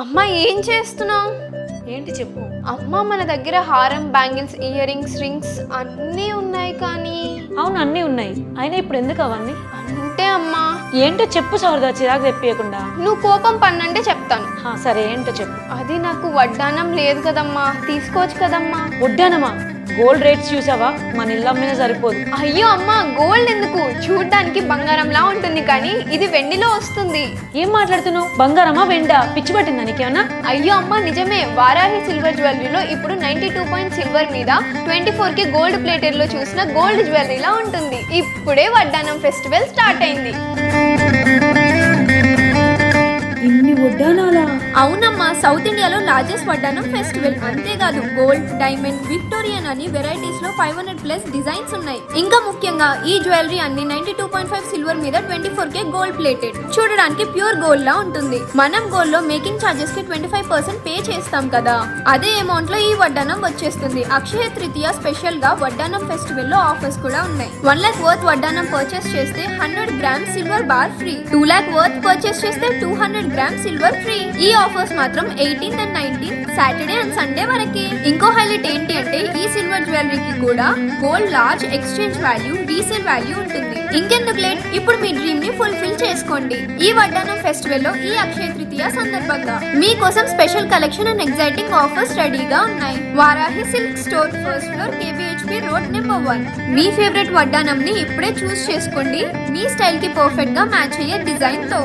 అమ్మా ఏం చేస్తున్నావు? ఏంటి చెప్పు. అమ్మా మన దగ్గర హారం, బ్యాంగిల్స్, ఇయర్ రింగ్స్ అన్నీ ఉన్నాయి కానీ. అవును అన్నీ ఉన్నాయి, అయినా ఇప్పుడు ఎందుకు అవన్నీ? అంటే అమ్మా ఏంటో చెప్పు సౌరదా, చిరాకు తెప్పియకుండా. నువ్వు కోపం పన్నంటే చెప్తాను. సరే ఏంటో చెప్పు. అది నాకు వడ్డానం లేదు కదమ్మా, తీసుకోవచ్చు కదమ్మా. వడ్డానమా? గోల్డ్ రేట్స్ చూసావా? మన ఇల్లు అమ్మినా సరిపోదు. అయ్యో అమ్మా, గోల్డ్ ఎందుకు? చూడ్డానికి బంగారంలా ఉంటుంది కానీ ఇది వెండిలో వస్తుంది. ఏం మాట్లాడుతున్నావు? బంగారమా వెండా? పిచ్చి పట్టిందా నీకేమన్నా? అయ్యో అమ్మా నిజమే, వారాహి సిల్వర్ జ్యువెలరీలో ఇప్పుడు 92 పాయింట్ సిల్వర్ మీద 24K గోల్డ్ ప్లేటెడ్ లో చూసిన గోల్డ్ జ్యువెలరీలా ఉంటుంది. ఇప్పుడే వడ్డానం ఫెస్టివల్ స్టార్ట్ అయింది. ఇన్ని వడ్డానాలా? అవునమ్మా, సౌత్ ఇండియాలో లార్జెస్ట్ వడ్డానం ఫెస్టివల్. అంతేకాదు గోల్డ్, డైమండ్, విక్టోరియన్ అని వెరైటీస్ లో 500+ డిజైన్స్ ఉన్నాయి. ఇంకా ముఖ్యంగా ఈ జ్యువెలరీ అన్ని 92.5 సిల్వర్ మీద 24K గోల్డ్ ప్లేటెడ్. చూడడానికి ప్యూర్ గోల్డ్ లా ఉంటుంది. మనం గోల్డ్ లో మేకింగ్ చార్జెస్ కి 25% పే చేస్తాం కదా, అదే అమౌంట్ లో ఈ వడ్డానం వచ్చేస్తుంది. అక్షయ తృతీయ స్పెషల్ గా వడ్డానం ఫెస్టివల్ లో ఆఫర్స్ కూడా ఉన్నాయి. 1 lakh వర్త్ వడ్డానం పర్చేస్ చేస్తే 100 grams silver bar free. 2 lakh worth purchase చేస్తే 200 గ్రామ్స్ సిల్వర్ ఫ్రీ. ఈ ఆఫర్స్ మాత్రం 18th and 19th Saturday and Sunday వరకే. ఇంకో హైలైట్ ఏంటి అంటే ఈ సిల్వర్ జ్యువెలరీకి కూడా gold large exchange value, resale value ఉంటుంది. ఇంకెందుకు లేట్, ఇప్పుడు మీ డ్రీమ్ ని ఫుల్ఫిల్ చేసుకోండి ఈ వడ్డానం ఫెస్టివల్ లో. ఈ అక్షయ తృతీయ సందర్భంగా మీకోసం special collection and exciting offers రెడీగా ఉన్నాయి. Varahi silk store, first floor, KBHP road number 1. మీ ఫేవరెట్ వడ్డానం ని ఇప్పుడే చూస్ చేసుకోండి, మీ స్టైల్ కి పర్ఫెక్ట్ గా మ్యాచ్ అయ్యే డిజైన్ తో.